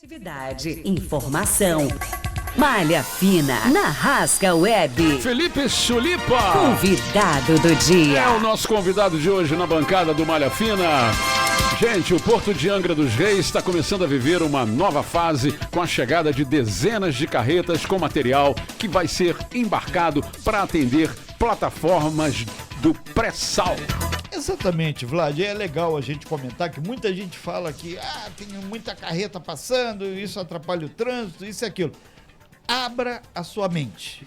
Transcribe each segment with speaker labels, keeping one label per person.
Speaker 1: Atividade, informação, malha fina, na Rasca Web.
Speaker 2: Felipe Chulipa,
Speaker 1: convidado do dia.
Speaker 2: É o nosso convidado de hoje na bancada do Malha Fina. Gente, o Porto de Angra dos Reis está começando a viver uma nova fase com a chegada de dezenas de carretas com material que vai ser embarcado para atender plataformas do pré-sal.
Speaker 3: Exatamente, Vlad, é legal a gente comentar que muita gente fala que tem muita carreta passando, isso atrapalha o trânsito, isso e aquilo. Abra a sua mente,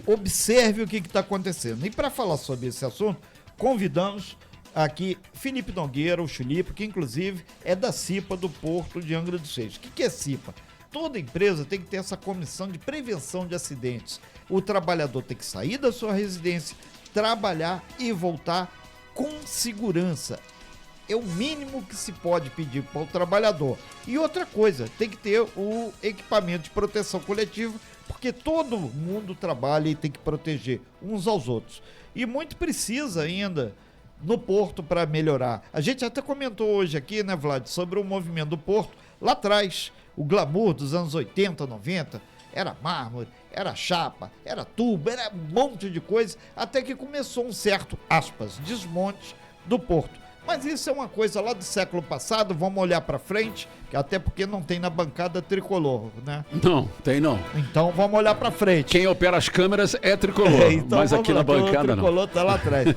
Speaker 3: observe o que está acontecendo. E para falar sobre esse assunto, convidamos aqui Felipe Nogueira, o Chulipa, que inclusive é da CIPA do Porto de Angra dos Reis. O que é CIPA? Toda empresa tem que ter essa comissão de prevenção de acidentes. O trabalhador tem que sair da sua residência, trabalhar e voltar com segurança. É o mínimo que se pode pedir para o trabalhador. E outra coisa, tem que ter o equipamento de proteção coletiva, porque todo mundo trabalha e tem que proteger uns aos outros. E muito precisa ainda no Porto para melhorar. A gente até comentou hoje aqui, né, Vlad, sobre o movimento do Porto. Lá atrás, o glamour dos anos 80, 90, era mármore, era chapa, era tubo, era um monte de coisa, até que começou um certo, aspas, desmonte do Porto. Mas isso é uma coisa lá do século passado, vamos olhar para frente, que até porque não tem na bancada tricolor, né?
Speaker 2: Não, tem não.
Speaker 3: Então vamos olhar para frente.
Speaker 2: Quem opera as câmeras é tricolor,
Speaker 3: então
Speaker 2: mas aqui na bancada
Speaker 3: o tricolor tá lá atrás.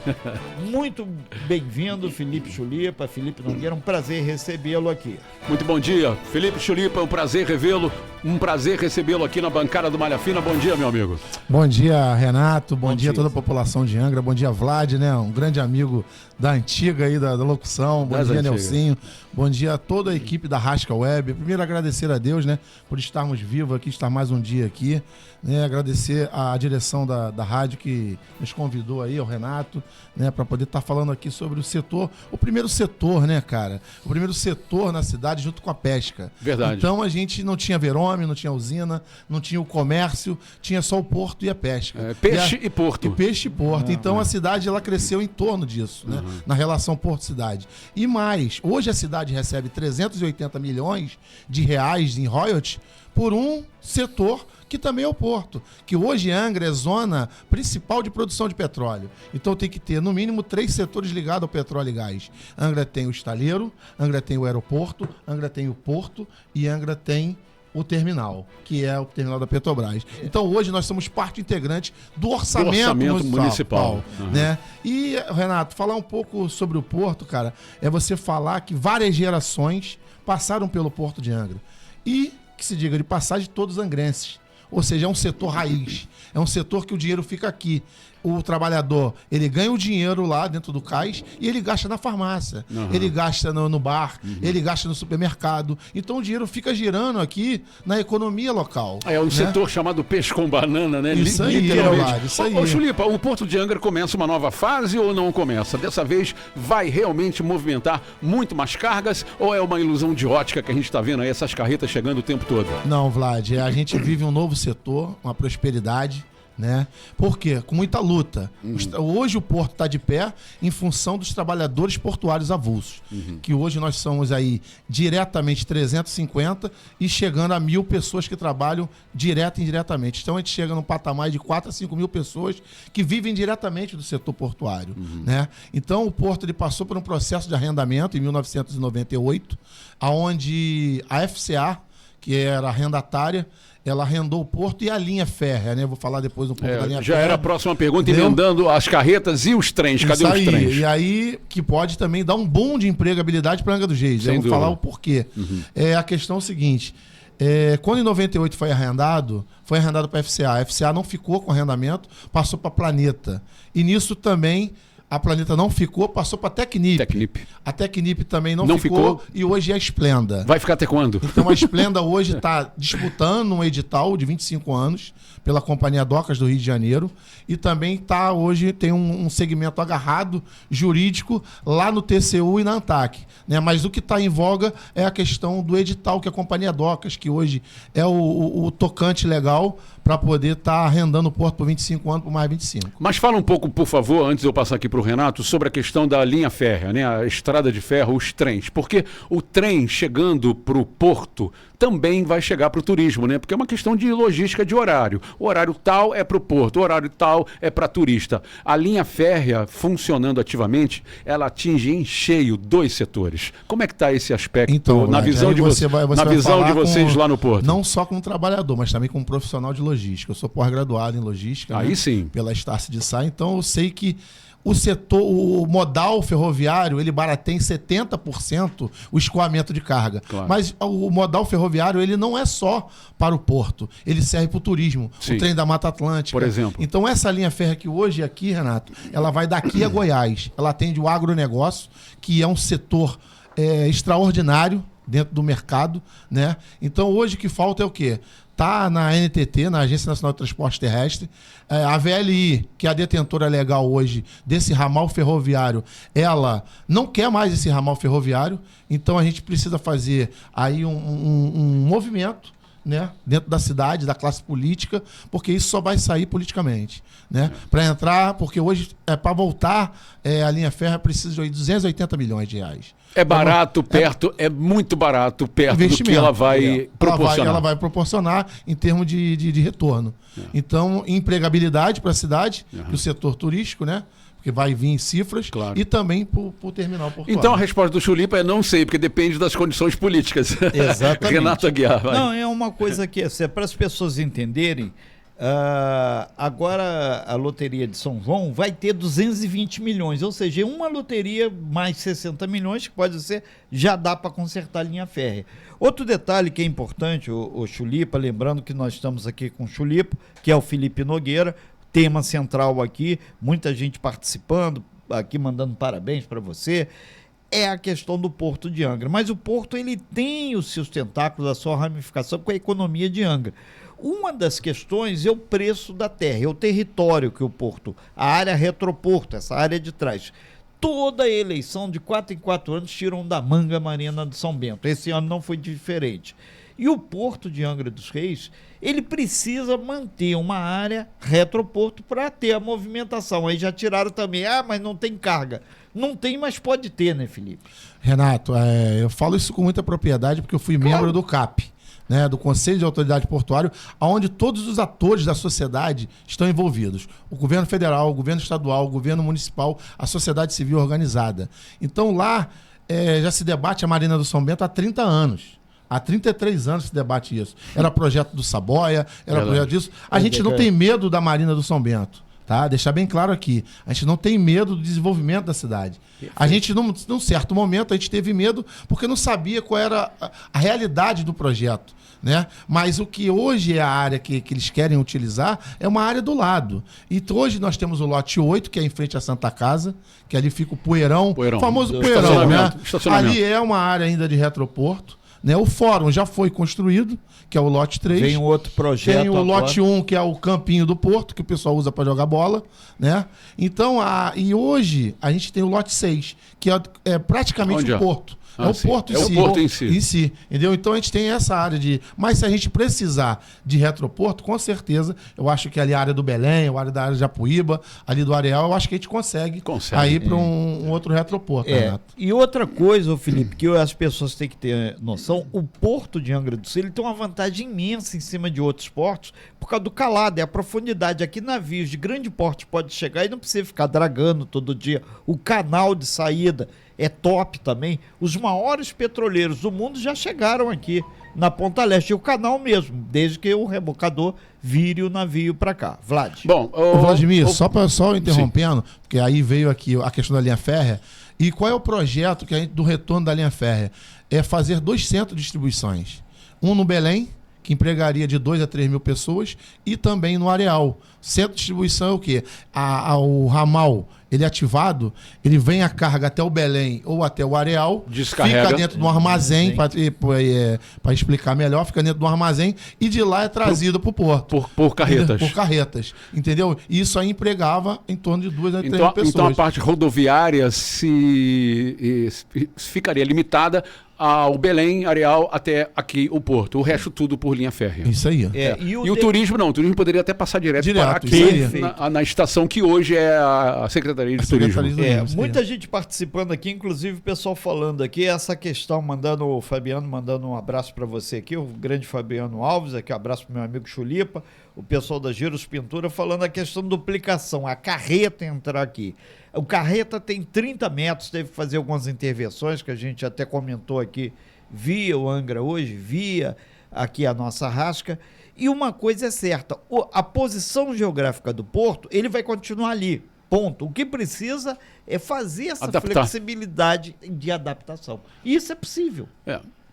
Speaker 3: Muito bem-vindo, Felipe Chulipa, Felipe Nogueira, um prazer recebê-lo aqui.
Speaker 2: Muito bom dia, Felipe Chulipa, é um prazer revê-lo, um prazer recebê-lo aqui na bancada do Malha Fina. Bom dia, meu amigo.
Speaker 4: Bom dia, Renato, bom dia a toda a população de Angra, bom dia, Vlad, né, um grande amigo da antiga aí, da locução, bom dia, Nelsinho, bom dia a toda a equipe da Rasca Web. Primeiro agradecer a Deus, né, por estarmos vivos aqui, estar mais um dia aqui, né, agradecer a direção da rádio que nos convidou aí, ao Renato, né, para poder estar falando aqui sobre o setor, o primeiro setor, né, cara, o primeiro setor na cidade junto com a pesca.
Speaker 2: Verdade.
Speaker 4: Então a gente não tinha verôme, não tinha usina, não tinha o comércio, tinha só o porto e a pesca.
Speaker 2: Peixe e porto.
Speaker 4: E peixe e porto. Então a cidade, ela cresceu em torno disso, né, na relação porto-cidade. E mais, hoje a cidade recebe 380 milhões de reais em royalties por um setor que também é o porto, que hoje Angra é zona principal de produção de petróleo. Então tem que ter, no mínimo, 3 setores ligados ao petróleo e gás. Angra tem o estaleiro, Angra tem o aeroporto, Angra tem o porto e Angra tem o terminal, que é o terminal da Petrobras. Então hoje nós somos parte integrante do orçamento municipal. Né? E, Renato, falar um pouco sobre o porto, cara, é você falar que várias gerações passaram pelo Porto de Angra. E, que se diga de passagem, todos angrenses. Ou seja, é um setor raiz, é um setor que o dinheiro fica aqui. O trabalhador, ele ganha o dinheiro lá dentro do cais e ele gasta na farmácia, ele gasta no bar, ele gasta no supermercado. Então o dinheiro fica girando aqui na economia local.
Speaker 2: É um setor chamado peixe com banana, né?
Speaker 4: Isso aí,
Speaker 2: literalmente.
Speaker 4: isso aí.
Speaker 2: Ô, Chulipa, o Porto de Angra começa uma nova fase ou não começa? Dessa vez vai realmente movimentar muito mais cargas ou é uma ilusão de ótica que a gente está vendo aí, essas carretas chegando o tempo todo?
Speaker 4: Não, Vlad, a gente vive um novo setor, uma prosperidade, né? Por quê? Com muita luta. Hoje o Porto está de pé em função dos trabalhadores portuários avulsos, que hoje nós somos aí diretamente 350 e chegando a 1.000 pessoas que trabalham direto e indiretamente. Então a gente chega num patamar de 4 a 5 mil pessoas que vivem diretamente do setor portuário, né? Então o Porto ele passou por um processo de arrendamento em 1998, onde a FCA, que era arrendatária, ela arrendou o porto e a linha férrea, né? Vou falar depois um pouco da linha
Speaker 2: já
Speaker 4: férrea.
Speaker 2: Era a próxima pergunta, emendando as carretas e os trens. Cadê
Speaker 4: Isso
Speaker 2: os
Speaker 4: aí.
Speaker 2: trens?
Speaker 4: E aí, que pode também dar um boom de empregabilidade para Angra dos Reis. Eu vou falar o porquê. A questão é o seguinte, quando em 98 foi arrendado para a FCA. A FCA não ficou com arrendamento, passou para Planeta. E nisso também a Planeta não ficou, passou para a Tecnip. A Tecnip também não ficou e hoje é a Esplenda.
Speaker 2: Vai ficar até quando?
Speaker 4: Então a Esplenda hoje está disputando um edital de 25 anos pela Companhia Docas do Rio de Janeiro e também hoje tem um segmento agarrado jurídico lá no TCU e na ANTAC, né? Mas o que está em voga é a questão do edital que a Companhia Docas, que hoje é o tocante legal para poder estar arrendando o porto por 25 anos, por mais 25.
Speaker 2: Mas fala um pouco, por favor, antes de eu passar aqui para o Renato, sobre a questão da linha férrea, né? A estrada de ferro, os trens. Porque o trem chegando para o porto também vai chegar para o turismo, né? Porque é uma questão de logística de horário. O horário tal é para o porto, o horário tal é para turista. A linha férrea, funcionando ativamente, ela atinge em cheio 2 setores. Como é que está esse aspecto
Speaker 4: Então,
Speaker 2: na visão de
Speaker 4: você
Speaker 2: na visão de vocês lá no porto?
Speaker 4: Não só como trabalhador, mas também como profissional de logística. Eu sou pós-graduado em logística,
Speaker 2: Aí
Speaker 4: né?
Speaker 2: sim.
Speaker 4: Pela Estácio de Sá, então eu sei que o setor, o modal ferroviário, ele barateia em 70% o escoamento de carga.
Speaker 2: Claro.
Speaker 4: Mas o modal ferroviário, ele não é só para o porto, ele serve para o turismo.
Speaker 2: Sim.
Speaker 4: O trem da Mata Atlântica.
Speaker 2: Por exemplo.
Speaker 4: Então essa linha férrea que hoje aqui, Renato, ela vai daqui a Goiás. Ela atende o agronegócio, que é um setor extraordinário dentro do mercado, né? Então hoje o que falta é o quê? Tá na NTT, na Agência Nacional de Transporte Terrestre. A VLI, que é a detentora legal hoje desse ramal ferroviário, ela não quer mais esse ramal ferroviário, então a gente precisa fazer aí um movimento, né, dentro da cidade, da classe política, porque isso só vai sair politicamente, né? Para entrar, porque hoje, para voltar, a linha férrea precisa de 280 milhões de reais.
Speaker 2: É barato, é muito barato, perto do que ela vai proporcionar.
Speaker 4: Ela vai proporcionar em termos de retorno. Então, empregabilidade para a cidade, para o setor turístico, né? Porque vai vir em cifras,
Speaker 2: claro.
Speaker 4: E também para o terminal portuário.
Speaker 2: Então a resposta do Chulipa é não sei, porque depende das condições políticas.
Speaker 3: Exatamente.
Speaker 2: Renato Aguiar, vai.
Speaker 3: Não, é uma coisa que, assim, para as pessoas entenderem, agora a loteria de São João vai ter 220 milhões, ou seja, uma loteria mais 60 milhões, que pode ser, já dá para consertar a linha férrea. Outro detalhe que é importante, o Chulipa, lembrando que nós estamos aqui com o Chulipa, que é o Felipe Nogueira, tema central aqui, muita gente participando, aqui mandando parabéns para você, é a questão do Porto de Angra. Mas o Porto, ele tem os seus tentáculos, a sua ramificação com a economia de Angra. Uma das questões é o preço da terra, é o território que o Porto, a área retroporto, essa área de trás. Toda eleição, de 4 em 4 anos, tiram da manga a Marina de São Bento. Esse ano não foi diferente. E o Porto de Angra dos Reis, ele precisa manter uma área retroporto para ter a movimentação. Aí já tiraram também, mas não tem carga. Não tem, mas pode ter, né, Felipe?
Speaker 4: Renato, eu falo isso com muita propriedade porque eu fui membro do CAP, né, do Conselho de Autoridade Portuário, onde todos os atores da sociedade estão envolvidos. O governo federal, o governo estadual, o governo municipal, a sociedade civil organizada. Então lá já se debate a Marina do São Bento há 30 anos. Há 33 anos se debate isso. Era projeto do Saboia, era projeto disso. A gente não tem medo da Marina do São Bento, tá? Deixar bem claro aqui. A gente não tem medo do desenvolvimento da cidade. A gente, num certo momento, a gente teve medo porque não sabia qual era a realidade do projeto, né? Mas o que hoje é a área que eles querem utilizar é uma área do lado. E hoje nós temos o lote 8, que é em frente à Santa Casa, que ali fica o Poeirão. O famoso Poeirão, né? Ali é uma área ainda de retroporto. Né? O fórum já foi construído, que é o lote 3.
Speaker 3: Vem um outro projeto.
Speaker 4: Tem o lote 1, que é o campinho do Porto, que o pessoal usa para jogar bola, né? Então, e hoje a gente tem o lote 6, que é praticamente o Porto. É o Porto em si.
Speaker 2: É o Porto em si.
Speaker 4: Entendeu? Então a gente tem essa área de... Mas se a gente precisar de retroporto, com certeza, eu acho que ali a área do Belém, a área da área de Japuíba, ali do Areal, eu acho que a gente consegue ir para um outro retroporto. Renato.
Speaker 3: E outra coisa, Felipe, que as pessoas têm que ter noção, o Porto de Angra do Sul, ele tem uma vantagem imensa em cima de outros portos, por causa do calado, é a profundidade. Aqui navios de grande porte pode chegar e não precisa ficar dragando todo dia. O canal de saída é top também. Os maiores petroleiros do mundo já chegaram aqui na Ponta Leste. E o canal mesmo, desde que o rebocador vire o navio para cá. Vlad.
Speaker 2: Bom,
Speaker 4: Vladimir, só interrompendo, porque aí veio aqui a questão da linha férrea. E qual é o projeto do retorno da linha férrea? É fazer 2 centros de distribuições. Um no Belém, que empregaria de 2 a 3 mil pessoas, e também no Areal. Centro de distribuição é o quê? O ramal, ele é ativado, ele vem a carga até o Belém ou até o Areal,
Speaker 2: descarrega,
Speaker 4: fica dentro de um armazém, para explicar melhor, fica dentro de um armazém e de lá é trazido para o porto.
Speaker 2: Por carretas.
Speaker 4: Por carretas, entendeu? E isso aí empregava em torno de 2 a 3 mil pessoas.
Speaker 2: Então a parte rodoviária ficaria limitada ao Belém, Areal, até aqui o Porto. O resto tudo por linha férrea.
Speaker 4: Isso aí.
Speaker 2: E o turismo não, o turismo poderia até passar direto para
Speaker 4: isso aí.
Speaker 2: aqui, na estação que hoje é a Secretaria de Turismo.
Speaker 3: Muita gente participando aqui, inclusive o pessoal falando aqui, essa questão, o Fabiano mandando um abraço para você aqui, o grande Fabiano Alves, aqui um abraço para meu amigo Chulipa, o pessoal da Giros Pintura falando a questão da duplicação, a carreta entrar aqui. O carreta tem 30 metros, teve que fazer algumas intervenções, que a gente até comentou aqui, via o Angra hoje, via aqui a nossa Rasca. E uma coisa é certa, a posição geográfica do porto, ele vai continuar ali, ponto. O que precisa é fazer essa flexibilidade de adaptação. E isso é possível.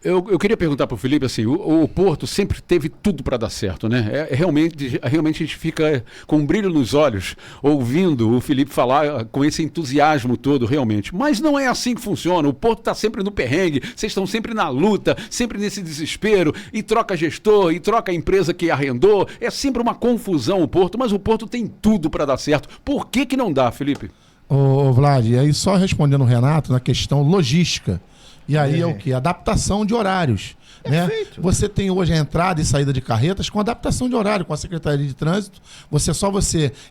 Speaker 2: Eu queria perguntar para o Felipe, assim, o Porto sempre teve tudo para dar certo, né? Realmente a gente fica com um brilho nos olhos ouvindo o Felipe falar com esse entusiasmo todo, realmente. Mas não é assim que funciona. O Porto está sempre no perrengue, vocês estão sempre na luta, sempre nesse desespero, e troca gestor, e troca a empresa que arrendou. É sempre uma confusão o Porto, mas o Porto tem tudo para dar certo. Por que não dá, Felipe?
Speaker 4: Ô Vlad, e aí só respondendo o Renato na questão logística. E aí é o que? Adaptação de horários. Né? Você tem hoje a entrada e saída de carretas com adaptação de horário, com a Secretaria de Trânsito.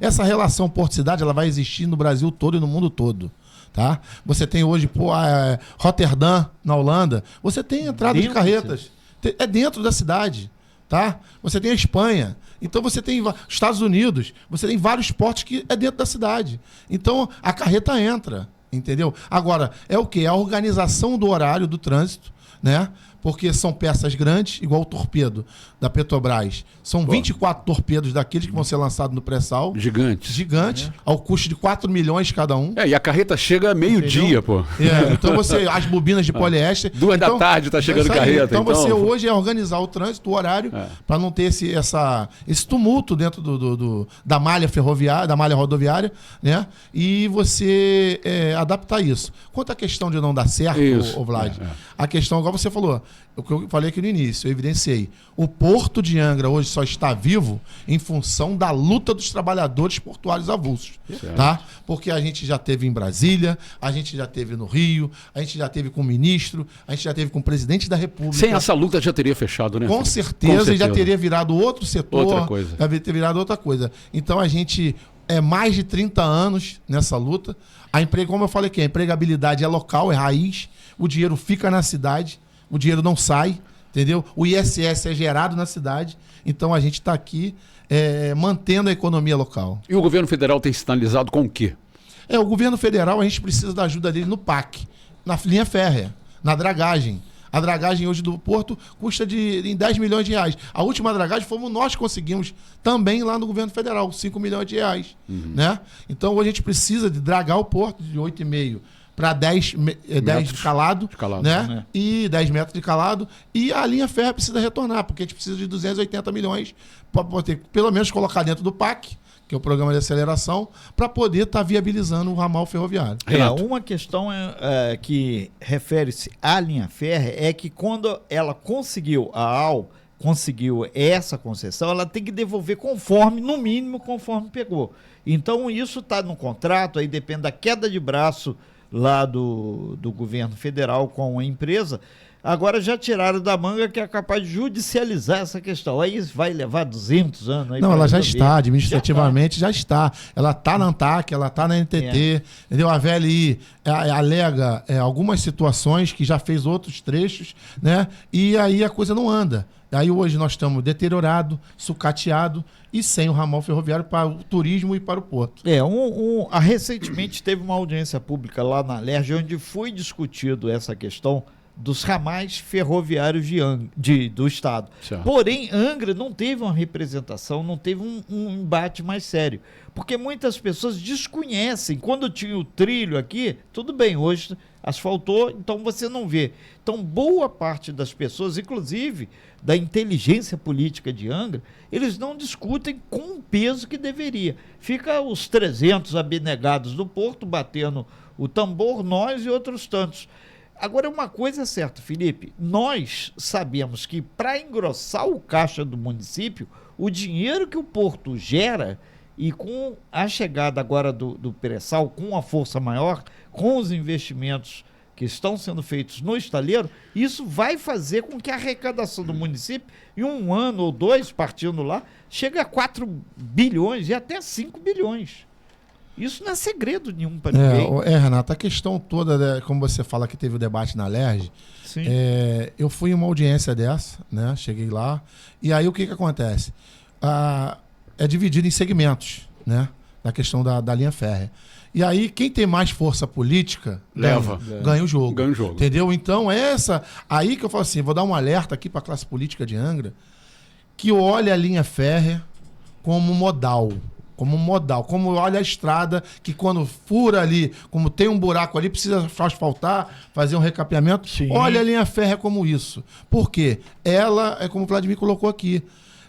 Speaker 4: Essa relação porto-cidade, ela vai existir no Brasil todo e no mundo todo. Tá? Você tem hoje, Roterdã, na Holanda, você tem entrada de carretas. É dentro da cidade. Tá? Você tem a Espanha. Então você tem Estados Unidos, você tem vários portos que é dentro da cidade. Então a carreta entra. Entendeu? Agora, é o quê? A organização do horário do trânsito, né? Porque são peças grandes, igual o torpedo da Petrobras. São 24 torpedos daqueles que vão ser lançados no pré-sal. Gigante, ao custo de 4 milhões cada um.
Speaker 2: E a carreta chega meio-dia, pô.
Speaker 4: Então as bobinas de poliéster...
Speaker 2: 2 da tarde tá chegando carreta.
Speaker 4: Então você hoje é organizar o trânsito, o horário, para não ter esse tumulto dentro da malha ferroviária, da malha rodoviária, né? E você adaptar isso. Quanto à questão de não dar certo, o Vlad, a questão, igual você falou, o que eu falei aqui no início, eu evidenciei. O Porto de Angra hoje só está vivo em função da luta dos trabalhadores portuários avulsos. Tá? Porque a gente já teve em Brasília, a gente já teve no Rio, a gente já teve com o ministro, a gente já teve com o presidente da República.
Speaker 2: Sem essa luta já teria fechado, né?
Speaker 4: Com certeza, já teria virado outro setor.
Speaker 2: Outra coisa.
Speaker 4: Já teria virado outra coisa. Então a gente mais de 30 anos nessa luta. Como eu falei aqui, a empregabilidade é local, é raiz, o dinheiro fica na cidade. O dinheiro não sai, entendeu? O ISS é gerado na cidade. Então a gente está aqui mantendo a economia local.
Speaker 2: E o governo federal tem sinalizado com o quê?
Speaker 4: O governo federal, a gente precisa da ajuda dele no PAC, na linha férrea, na dragagem. A dragagem hoje do Porto custa em 10 milhões de reais. A última dragagem fomos nós que conseguimos também lá no governo federal, 5 milhões de reais. Né? Então hoje a gente precisa de dragar o Porto de 8,5 para 10 de calado, né? E 10 metros de calado. E a linha férrea precisa retornar, porque a gente precisa de 280 milhões para poder, pelo menos, colocar dentro do PAC, que é o Programa de Aceleração, para poder estar viabilizando o ramal ferroviário.
Speaker 3: Uma questão que refere-se à linha férrea é que quando ela conseguiu, a AL conseguiu essa concessão, ela tem que devolver no mínimo conforme pegou. Então isso está no contrato, aí depende da queda de braço lá do governo federal com a empresa. Agora já tiraram da manga que é capaz de judicializar essa questão. Aí vai levar 200 anos. Aí
Speaker 4: não, ela já está, administrativamente já está. Ela está na ANTAC, ela está na NTT, entendeu? A VLI alega algumas situações que já fez outros trechos, né? E aí a coisa não anda. Aí hoje nós estamos deteriorado, sucateado e sem o ramal ferroviário para o turismo e para o porto.
Speaker 3: Recentemente teve uma audiência pública lá na LERJ, onde foi discutido essa questão dos ramais ferroviários do Estado. Certo. Porém, Angra não teve uma representação, não teve um embate mais sério. Porque muitas pessoas desconhecem. Quando tinha o trilho aqui, tudo bem, hoje asfaltou, então você não vê. Então, boa parte das pessoas, inclusive da inteligência política de Angra, eles não discutem com o peso que deveria. Fica os 300 abnegados do Porto batendo o tambor, nós e outros tantos. Agora, uma coisa é certa, Felipe, nós sabemos que para engrossar o caixa do município, o dinheiro que o Porto gera, e com a chegada agora do pré-sal, com a força maior, com os investimentos que estão sendo feitos no estaleiro, isso vai fazer com que a arrecadação do município, em 1 ano ou 2, partindo lá, chegue a 4 bilhões e até 5 bilhões. Isso não é segredo nenhum para ninguém.
Speaker 4: Renato, a questão toda, né, como você fala que teve o debate na LERJ, eu fui em uma audiência dessa, né? Cheguei lá, e aí o que acontece? É dividido em segmentos, né? Na questão da linha férrea. E aí, quem tem mais força política ganha o jogo.
Speaker 2: Ganha o jogo.
Speaker 4: Entendeu? Então, aí que eu falo assim, vou dar um alerta aqui para a classe política de Angra, que olha a linha férrea como modal. Como olha a estrada, que quando fura ali, como tem um buraco ali, precisa asfaltar, fazer um recapeamento. Sim. Olha a linha férrea como isso. Por quê? Ela, é como o Vladimir colocou aqui,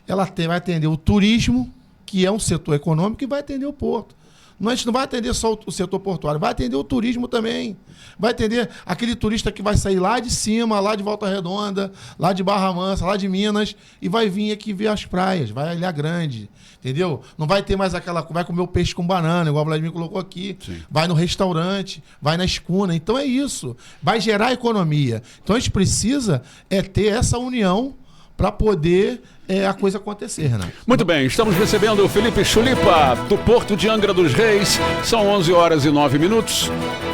Speaker 4: ela vai atender o turismo, que é um setor econômico, e vai atender o porto. A gente não vai atender só o setor portuário, vai atender o turismo também. Vai atender aquele turista que vai sair lá de cima, lá de Volta Redonda, lá de Barra Mansa, lá de Minas, e vai vir aqui ver as praias, vai a Ilha Grande, entendeu? Não vai ter mais vai comer o peixe com banana, igual o Vladimir colocou aqui. Sim. Vai no restaurante, vai na escuna. Então é isso. Vai gerar economia. Então a gente precisa ter essa união para poder a coisa acontecer, Renato.
Speaker 2: Muito bem, estamos recebendo o Felipe Chulipa, do Porto de Angra dos Reis. São 11h09.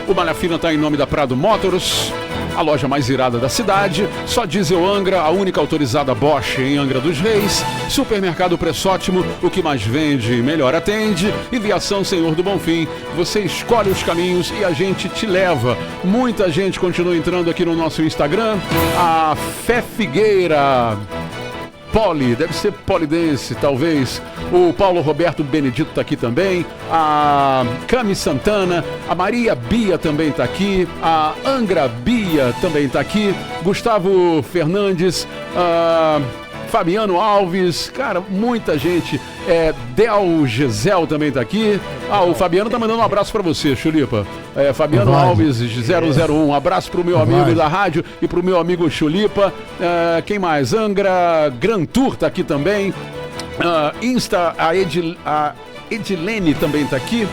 Speaker 2: O Malha Fina está em nome da Prado Motors, a loja mais irada da cidade. Só Diesel Angra, a única autorizada Bosch em Angra dos Reis. Supermercado Preço Ótimo, o que mais vende, melhor atende. E Viação Senhor do Bonfim, você escolhe os caminhos e a gente te leva. Muita gente continua entrando aqui no nosso Instagram. A Fé Figueira... deve ser Polidense, talvez. O Paulo Roberto Benedito está aqui também. A Cami Santana. A Maria Bia também está aqui. A Angra Bia também está aqui. Gustavo Fernandes. Fabiano Alves. Cara, muita gente. Del Gisel também está aqui. O Fabiano tá mandando um abraço para você, Chulipa. Fabiano Alves 001. Um abraço pro meu amigo da rádio e pro meu amigo Chulipa. Quem mais? Angra Gran Tour tá aqui também. Insta, a Edilene também tá aqui.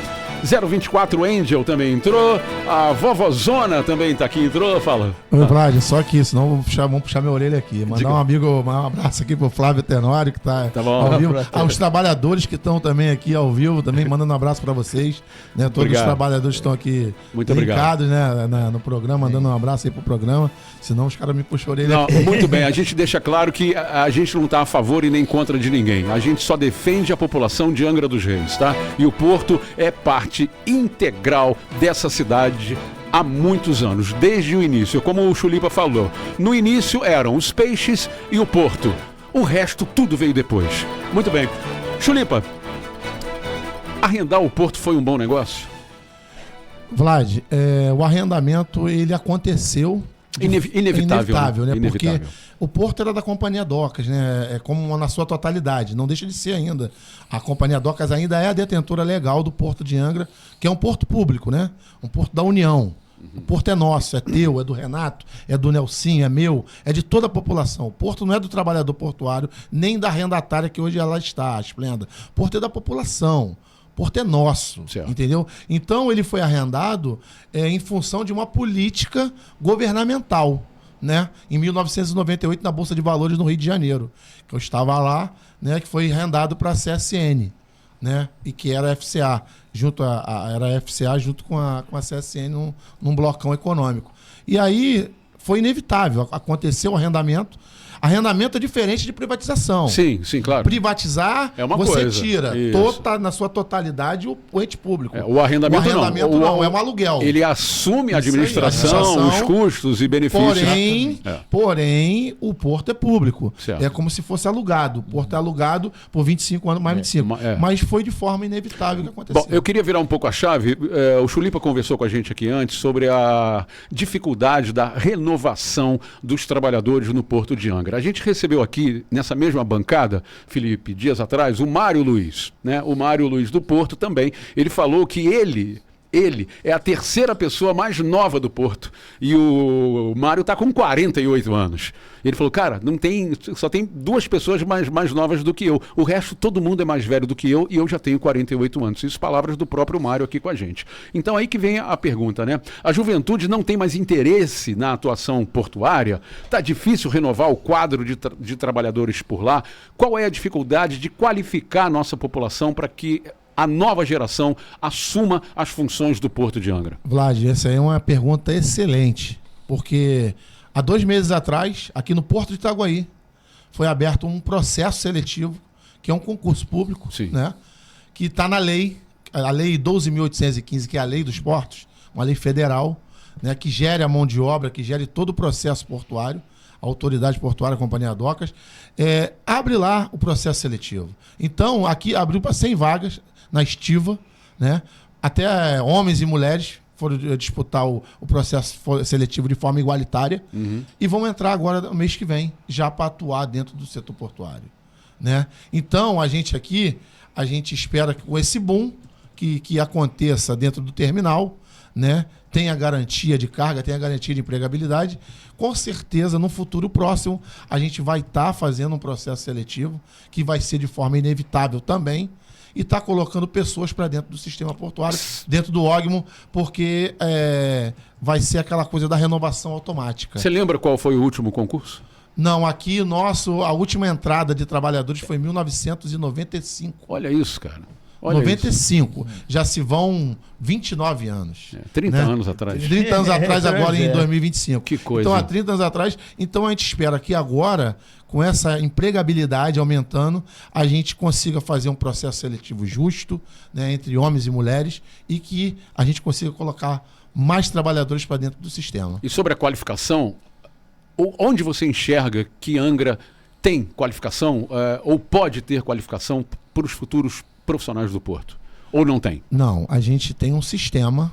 Speaker 2: 024 Angel também entrou. A Vovozona também tá aqui, entrou. Fala.
Speaker 4: Oi, Vlad, só aqui, senão vamos puxar minha orelha aqui. Mandar um abraço aqui pro Flávio Tenório, que tá ao vivo. Aos trabalhadores que estão também aqui ao vivo, também mandando um abraço para vocês. Né? Todos obrigado. Os trabalhadores estão aqui linkados, né, no programa, mandando um abraço aí pro programa. Senão os caras me puxam a orelha aqui.
Speaker 2: Muito bem, a gente deixa claro que a gente não está a favor e nem contra de ninguém. A gente só defende a população de Angra dos Reis, tá? E o Porto é parte integral dessa cidade há muitos anos, desde o início. Como o Chulipa falou, no início eram os peixes e o Porto. O resto tudo veio depois. Muito bem. Chulipa, arrendar o Porto foi um bom negócio?
Speaker 4: Vlad, o arrendamento ele aconteceu inevitável, né? Inevitável. Porque o Porto era da Companhia Docas, né? Como na sua totalidade, não deixa de ser ainda. A Companhia Docas ainda é a detentora legal do Porto de Angra, que é um porto público, né? Um porto da União. O porto é nosso, é teu, é do Renato, é do Nelsinho, é meu, é de toda a população. O porto não é do trabalhador portuário, nem da arrendatária que hoje ela está, a Esplenda. O porto é da população. O porto é nosso, certo. Entendeu? Então ele foi arrendado em função de uma política governamental, né? Em 1998, na Bolsa de Valores no Rio de Janeiro, que eu estava lá, né? Que foi arrendado para a CSN, né? E que era a FCA, era a FCA junto com a CSN num blocão econômico. E aí foi inevitável, aconteceu o arrendamento. Arrendamento é diferente de privatização.
Speaker 2: Sim, claro.
Speaker 4: Privatizar,
Speaker 2: é uma
Speaker 4: você
Speaker 2: coisa.
Speaker 4: Tira na sua totalidade o ente público.
Speaker 2: O arrendamento
Speaker 4: não, é um aluguel.
Speaker 2: Ele assume a administração, os custos e benefícios.
Speaker 4: Porém, o porto é público.
Speaker 2: Certo.
Speaker 4: É como se fosse alugado. O porto é alugado por 25 anos, mais 25. Mas foi de forma inevitável que aconteceu.
Speaker 2: Bom, eu queria virar um pouco a chave. O Chulipa conversou com a gente aqui antes sobre a dificuldade da renovação dos trabalhadores no Porto de Angra. A gente recebeu aqui, nessa mesma bancada, Felipe, dias atrás, o Mário Luiz, né? O Mário Luiz do Porto também. Ele falou que ele Ele é a terceira pessoa mais nova do Porto. E o Mário está com 48 anos. Ele falou, cara, só tem 2 pessoas mais novas do que eu. O resto, todo mundo é mais velho do que eu e eu já tenho 48 anos. Isso palavras do próprio Mário aqui com a gente. Então aí que vem a pergunta, né? A juventude não tem mais interesse na atuação portuária? Tá difícil renovar o quadro de trabalhadores por lá? Qual é a dificuldade de qualificar a nossa população para que a nova geração assuma as funções do Porto de Angra?
Speaker 4: Vlad, essa aí é uma pergunta excelente, porque há 2 meses atrás, aqui no Porto de Itaguaí, foi aberto um processo seletivo, que é um concurso público, né, que está na lei, a lei 12.815, que é a lei dos portos, uma lei federal, né, que gere a mão de obra, que gere todo o processo portuário, a autoridade portuária, a Companhia Docas, abre lá o processo seletivo. Então, aqui abriu para 100 vagas na estiva, né? Até homens e mulheres foram disputar o processo seletivo de forma igualitária e vão entrar agora no mês que vem, já para atuar dentro do setor portuário, né? Então, a gente espera que com esse boom que aconteça dentro do terminal, né? Tem a garantia de carga, tem a garantia de empregabilidade. Com certeza, no futuro próximo, a gente vai estar fazendo um processo seletivo que vai ser de forma inevitável também e está colocando pessoas para dentro do sistema portuário, dentro do OGMO, porque vai ser aquela coisa da renovação automática.
Speaker 2: Você lembra qual foi o último concurso?
Speaker 4: Não, aqui a última entrada de trabalhadores foi em 1995.
Speaker 2: Olha isso, cara.
Speaker 4: Olha 95. Isso. Já se vão 29 anos.
Speaker 2: 30 anos atrás.
Speaker 4: 30 anos atrás, agora em 2025.
Speaker 2: Que coisa.
Speaker 4: Então, há 30 anos atrás. Então, a gente espera que agora, com essa empregabilidade aumentando, a gente consiga fazer um processo seletivo justo, né, entre homens e mulheres e que a gente consiga colocar mais trabalhadores para dentro do sistema.
Speaker 2: E sobre a qualificação, onde você enxerga que Angra tem qualificação ou pode ter qualificação para os futuros profissionais do Porto? Ou não tem?
Speaker 4: Não, a gente tem um sistema,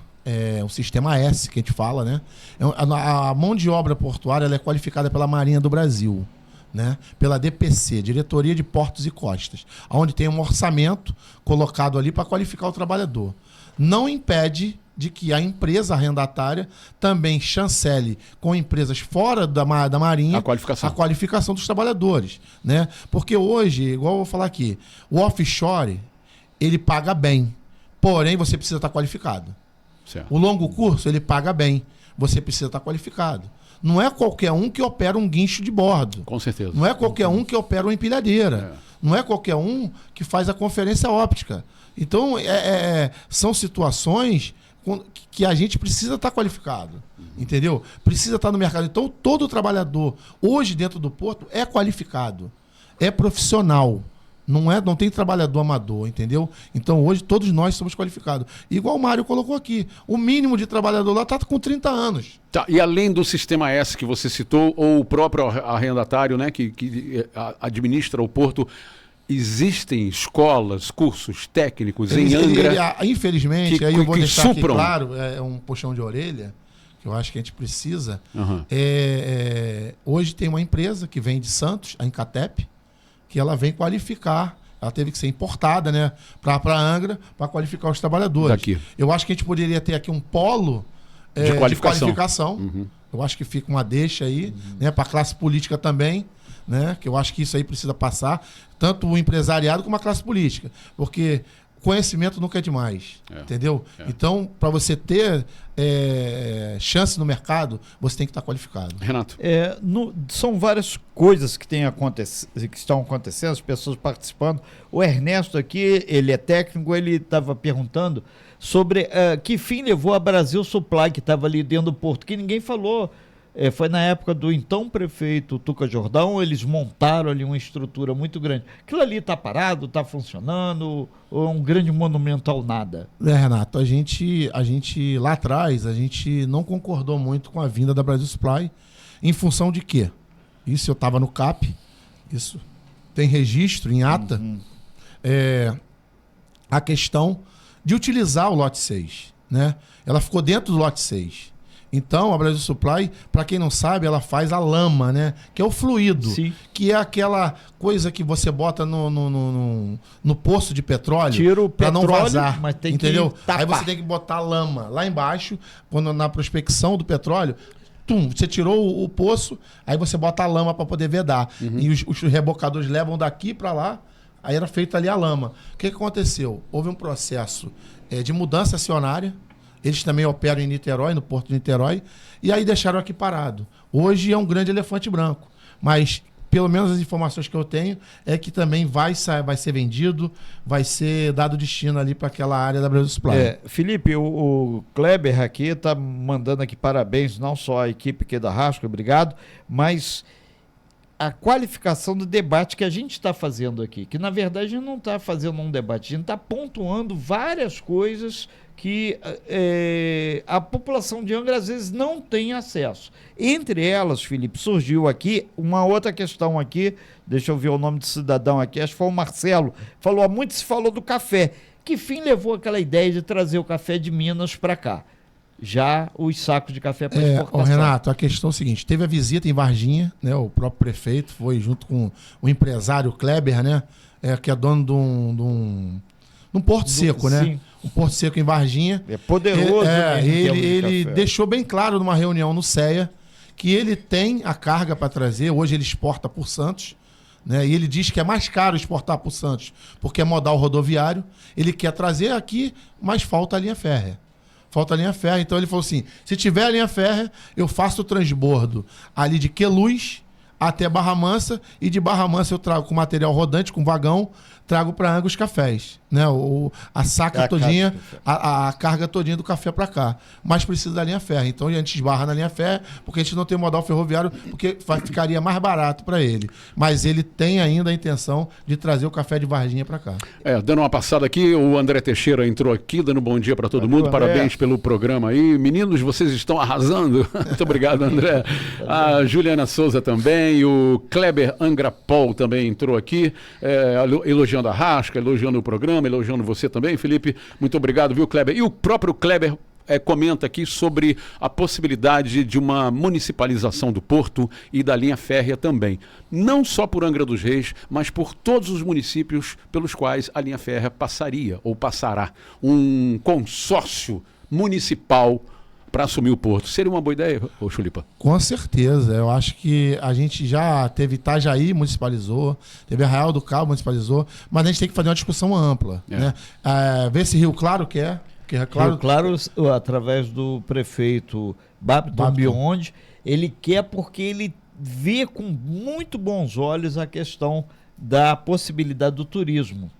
Speaker 4: um sistema S que a gente fala, né? A mão de obra portuária ela é qualificada pela Marinha do Brasil, né? Pela DPC, Diretoria de Portos e Costas, onde tem um orçamento colocado ali para qualificar o trabalhador. Não impede de que a empresa arrendatária também chancele com empresas fora da Marinha a qualificação dos trabalhadores, né? Porque hoje, igual eu vou falar aqui, o offshore ele paga bem, porém você precisa estar qualificado.
Speaker 2: Certo.
Speaker 4: O longo curso ele paga bem, você precisa estar qualificado. Não é qualquer um que opera um guincho de bordo.
Speaker 2: Com certeza.
Speaker 4: Não é qualquer um que opera uma empilhadeira. Não é qualquer um que faz a conferência óptica. Então, são situações que a gente precisa estar qualificado. Entendeu? Precisa estar no mercado. Então, todo trabalhador hoje dentro do Porto é qualificado. É profissional. Não tem trabalhador amador, entendeu? Então, hoje, todos nós somos qualificados. Igual o Mário colocou aqui, o mínimo de trabalhador lá está com 30 anos.
Speaker 2: Tá, e além do sistema S que você citou, ou o próprio arrendatário, né, que administra o Porto, existem escolas, cursos técnicos em Angra?
Speaker 4: Infelizmente, aí eu vou deixar aqui claro, é um puxão de orelha, que eu acho que a gente precisa. Hoje tem uma empresa que vem de Santos, a Incatep, que ela vem qualificar, ela teve que ser importada, né, para Angra, para qualificar os trabalhadores.
Speaker 2: Daqui.
Speaker 4: Eu acho que a gente poderia ter aqui um polo
Speaker 2: de qualificação.
Speaker 4: Eu acho que fica uma deixa aí, né, para a classe política também, né, que eu acho que isso aí precisa passar, tanto o empresariado como a classe política, porque conhecimento nunca é demais, entendeu? Então, para você ter chance no mercado, você tem que estar qualificado.
Speaker 2: Renato?
Speaker 3: São várias coisas que estão acontecendo, as pessoas participando. O Ernesto aqui, ele é técnico, ele estava perguntando sobre que fim levou a Brasil Supply, que estava ali dentro do porto, que ninguém falou. Foi na época do então prefeito Tuca Jordão, eles montaram ali uma estrutura muito grande. Aquilo ali está parado, está funcionando, ou é um grande monumento ao nada?
Speaker 4: Renato, a gente lá atrás, a gente não concordou muito com a vinda da Brasil Supply, em função de quê? Isso eu estava no CAP, isso tem registro em ata, a questão de utilizar o lote 6, né? Ela ficou dentro do lote 6. Então, a Brasil Supply, para quem não sabe, ela faz a lama, né? Que é o fluido.
Speaker 3: Sim.
Speaker 4: Que é aquela coisa que você bota no poço de petróleo.
Speaker 3: Tira o
Speaker 4: para não
Speaker 3: petróleo,
Speaker 4: vazar.
Speaker 3: mas tem que
Speaker 4: entendeu?
Speaker 3: tapar.
Speaker 4: Aí você tem que botar a lama lá embaixo, quando na prospecção do petróleo. Você tirou o poço, aí você bota a lama para poder vedar. E os rebocadores levam daqui para lá, aí era feita ali a lama. O que aconteceu? Houve um processo de mudança acionária. Eles também operam em Niterói, no Porto de Niterói, e aí deixaram aqui parado. Hoje é um grande elefante branco, mas pelo menos as informações que eu tenho é que também vai ser vendido, vai ser dado destino ali para aquela área da Brasil Supply.
Speaker 3: Felipe, o Kleber aqui está mandando aqui parabéns, não só à equipe aqui da Rasca, obrigado, mas a qualificação do debate que a gente está fazendo aqui, que na verdade a gente não está fazendo um debate, a gente está pontuando várias coisas que a população de Angra às vezes não tem acesso. Entre elas, Felipe, surgiu aqui uma outra questão aqui, deixa eu ver o nome do cidadão aqui, acho que foi o Marcelo, muito se falou do café. Que fim levou aquela ideia de trazer o café de Minas para cá? Já os sacos de café para exportação.
Speaker 4: Renato, a questão é o seguinte, teve a visita em Varginha, né, o próprio prefeito foi junto com o empresário Kleber, né, que é dono de um porto seco, né?
Speaker 3: Sim.
Speaker 4: Um porto seco em Varginha.
Speaker 3: É poderoso.
Speaker 4: Ele deixou bem claro numa reunião no CEA que ele tem a carga para trazer, hoje ele exporta por Santos, né? E ele diz que é mais caro exportar por Santos, porque é modal rodoviário, ele quer trazer aqui, mas falta a linha férrea. Falta a linha férrea, então ele falou assim, se tiver a linha férrea, eu faço o transbordo ali de Queluz até Barra Mansa, e de Barra Mansa eu trago com material rodante, com vagão, trago para Angra os cafés, né? A saca todinha, a carga todinha do café para cá. Mas precisa da linha férrea. Então a gente esbarra na linha férrea, porque a gente não tem modal ferroviário, porque ficaria mais barato para ele. Mas ele tem ainda a intenção de trazer o café de Varginha para cá.
Speaker 2: Dando uma passada aqui, o André Teixeira entrou aqui, dando bom dia para todo mundo. Parabéns pelo programa aí. Meninos, vocês estão arrasando. Muito obrigado, André. A Juliana Souza também, o Kleber Angra Paul também entrou aqui, elogiando a Rasca, elogiando o programa, elogiando você também, Felipe. Muito obrigado, viu, Kleber? E o próprio Kleber comenta aqui sobre a possibilidade de uma municipalização do porto e da linha férrea também. Não só por Angra dos Reis, mas por todos os municípios pelos quais a linha férrea passaria ou passará. Um consórcio municipal para assumir o porto. Seria uma boa ideia, ô Chulipa?
Speaker 4: Com certeza. Eu acho que a gente já teve Itajaí municipalizou, teve Arraial do Cabo municipalizou, mas a gente tem que fazer uma discussão ampla. Né? Ver se Rio Claro quer.
Speaker 3: Rio Claro, através do prefeito Babiton Biondi, ele quer porque ele vê com muito bons olhos a questão da possibilidade do turismo.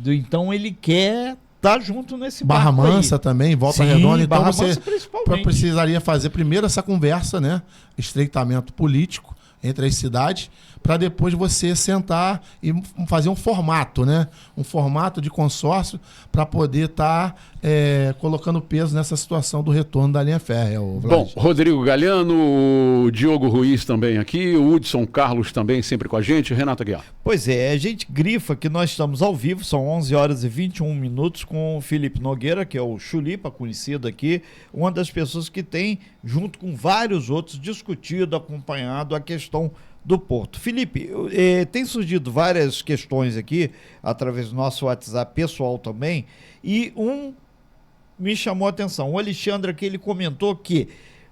Speaker 3: Então ele quer tá junto nesse
Speaker 4: Barra Mansa aí. Também, Volta Redonda. Então
Speaker 3: Barra
Speaker 4: você precisaria fazer primeiro essa conversa, né? Estreitamento político entre as cidades, para depois você sentar e fazer um formato, né? Um formato de consórcio para poder estar colocando peso nessa situação do retorno da linha férrea.
Speaker 2: Bom, Rodrigo Galhano, o Diogo Ruiz também aqui, o Hudson Carlos também sempre com a gente, Renato Aguiar.
Speaker 3: Pois é, a gente grifa que nós estamos ao vivo, são 11 horas e 21 minutos com o Felipe Nogueira, que é o Chulipa, conhecido aqui, uma das pessoas que tem, junto com vários outros, discutido, acompanhado a questão do porto. Felipe, tem surgido várias questões aqui, através do nosso WhatsApp pessoal também, e me chamou a atenção. O Alexandre aqui, ele comentou que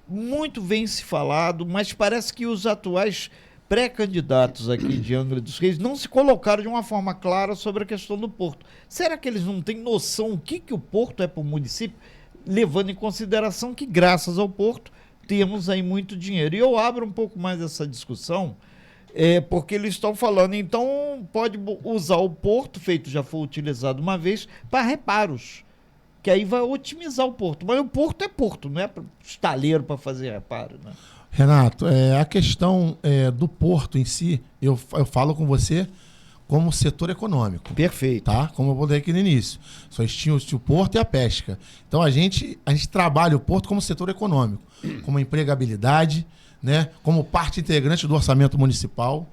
Speaker 3: muito vem se falado, mas parece que os atuais pré-candidatos aqui de Angra dos Reis não se colocaram de uma forma clara sobre a questão do porto. Será que eles não têm noção o que o porto é para o município, levando em consideração que, graças ao porto, temos aí muito dinheiro? E eu abro um pouco mais essa discussão, porque eles estão falando, então pode usar o porto, feito já foi utilizado uma vez, para reparos, que aí vai otimizar o porto. Mas o porto é porto, não é estaleiro para fazer reparo, né?
Speaker 4: Renato, a questão do porto em si, eu falo com você como setor econômico.
Speaker 3: Perfeito.
Speaker 4: Tá? Como eu botei aqui no início. Só tinha o porto e a pesca. Então a gente trabalha o porto como setor econômico, como empregabilidade, né? Como parte integrante do orçamento municipal,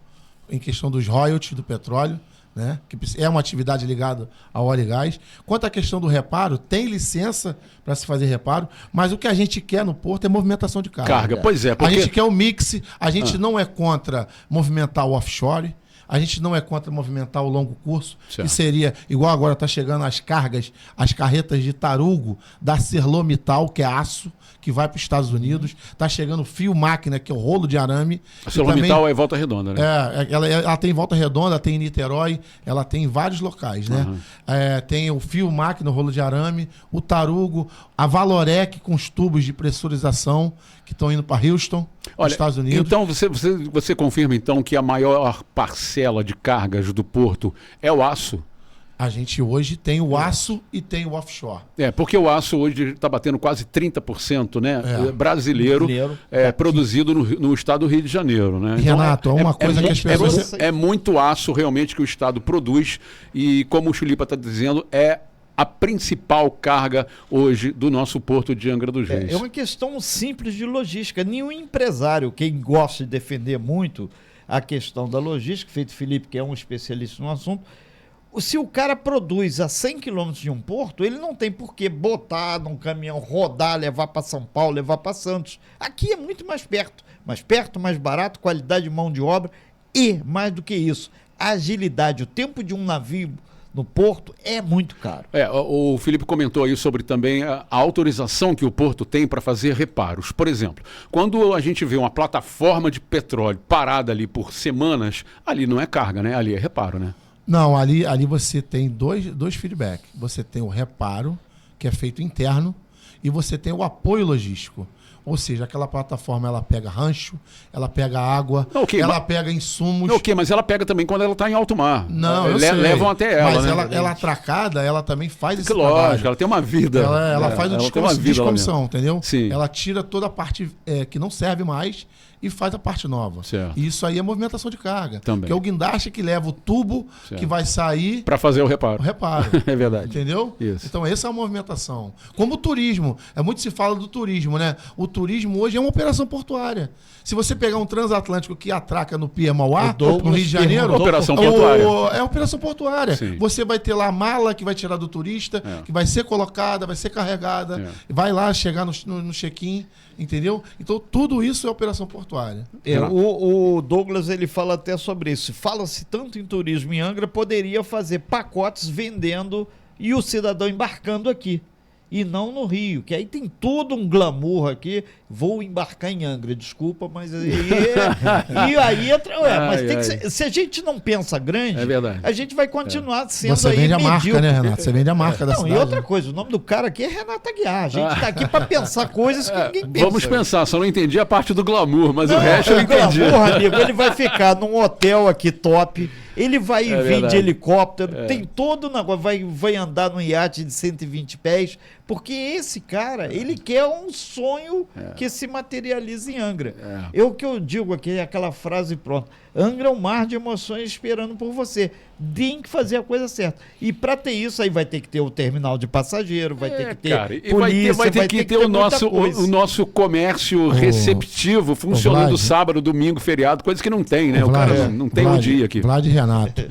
Speaker 4: em questão dos royalties do petróleo. né? Que é uma atividade ligada ao óleo e gás. Quanto à questão do reparo, tem licença para se fazer reparo, mas o que a gente quer no porto é movimentação de carga.
Speaker 2: Pois é, porque...
Speaker 4: A gente quer o mix, a gente não é contra movimentar o offshore, a gente não é contra movimentar o longo curso,
Speaker 2: certo.
Speaker 4: que seria, igual agora está chegando as cargas, as carretas de tarugo da ArcelorMittal, que é aço, que vai para os Estados Unidos. Está chegando fio máquina, que é o rolo de arame.
Speaker 2: A ArcelorMittal é Volta Redonda, né?
Speaker 4: Ela tem em Volta Redonda, tem em Niterói, ela tem em vários locais, né? Tem o fio máquina, o rolo de arame, o tarugo, a Valorec com os tubos de pressurização que estão indo para Houston, nos Estados Unidos.
Speaker 2: Então, você confirma então que a maior parcela de cargas do porto é o aço?
Speaker 4: A gente hoje tem o aço e tem o offshore.
Speaker 2: Porque o aço hoje está batendo quase 30%, né? Brasileiro, produzido no estado do Rio de Janeiro, né?
Speaker 4: E, Renato, uma coisa que as pessoas...
Speaker 2: É muito aço realmente que o estado produz e, como o Chulipa está dizendo, é a principal carga hoje do nosso porto de Angra dos Reis.
Speaker 3: É uma questão simples de logística. Nenhum empresário, quem gosta de defender muito a questão da logística, feito Felipe, que é um especialista no assunto, se o cara produz a 100 quilômetros de um porto, ele não tem por que botar num caminhão, rodar, levar para São Paulo, levar para Santos. Aqui é muito mais perto, mais barato, qualidade de mão de obra e, mais do que isso, a agilidade, o tempo de um navio no porto é muito caro.
Speaker 2: O Felipe comentou aí sobre também a autorização que o porto tem para fazer reparos. Por exemplo, quando a gente vê uma plataforma de petróleo parada ali por semanas, ali não é carga, né? Ali é reparo, né?
Speaker 4: Não, ali você tem dois feedbacks. Você tem o reparo, que é feito interno, e você tem o apoio logístico. Ou seja, aquela plataforma, ela pega rancho, ela pega água, ela pega insumos...
Speaker 2: Mas ela pega também quando ela está em alto mar.
Speaker 4: Não, eu sei.
Speaker 2: Levam até ela,
Speaker 4: mas
Speaker 2: né?
Speaker 4: ela atracada, ela também faz esse
Speaker 2: lógico,
Speaker 4: trabalho.
Speaker 2: ela tem uma vida.
Speaker 4: Ela faz o descomissão, entendeu?
Speaker 2: Sim.
Speaker 4: Ela tira toda a parte que não serve mais e faz a parte nova.
Speaker 2: Certo.
Speaker 4: E isso aí é movimentação de carga.
Speaker 2: Também.
Speaker 4: Que é o guindaste que leva o tubo que vai sair...
Speaker 2: Para fazer o reparo.
Speaker 4: É
Speaker 2: verdade.
Speaker 4: Entendeu?
Speaker 2: Isso.
Speaker 4: Então essa é a movimentação. Como o turismo. Muito se fala do turismo, né? O turismo hoje é uma operação portuária. Se você pegar um transatlântico que atraca no Pia Mauá, no Rio de Janeiro...
Speaker 2: Operação portuária.
Speaker 4: É operação portuária.
Speaker 2: Sim.
Speaker 4: Você vai ter lá a mala que vai tirar do turista, que vai ser colocada, vai ser carregada, vai lá chegar no check-in, entendeu? Então tudo isso é operação portuária.
Speaker 3: O Douglas, ele fala até sobre isso. Fala-se tanto em turismo em Angra, poderia fazer pacotes vendendo e o cidadão embarcando aqui. E não no Rio, que aí tem todo um glamour aqui. Vou embarcar em Angra, desculpa, mas e aí entra. Mas tem que ser, se a gente não pensa grande, a gente vai continuar sendo
Speaker 4: Você vende a marca, né, Renato? Você vende a marca da cidade.
Speaker 3: E outra coisa, o nome do cara aqui é Renato Aguiar. A gente tá aqui para pensar coisas que ninguém pensa.
Speaker 2: Vamos pensar, só não entendi a parte do glamour, mas o resto eu entendi.
Speaker 3: Glamour, amigo, ele vai ficar num hotel aqui top. Ele vai vir de helicóptero, tem todo o negócio, vai andar num iate de 120 pés, porque esse cara, ele quer um sonho que se materializa em Angra. O que eu digo aqui é aquela frase pronta. Angra é um mar de emoções esperando por você. Tem que fazer a coisa certa. E para ter isso, aí vai ter que ter o terminal de passageiro, vai ter que ter polícia,
Speaker 2: vai ter que ter o nosso comércio receptivo funcionando sábado, domingo, feriado, coisa que não tem, né? O cara não tem um dia aqui.
Speaker 4: Vlad e Renato,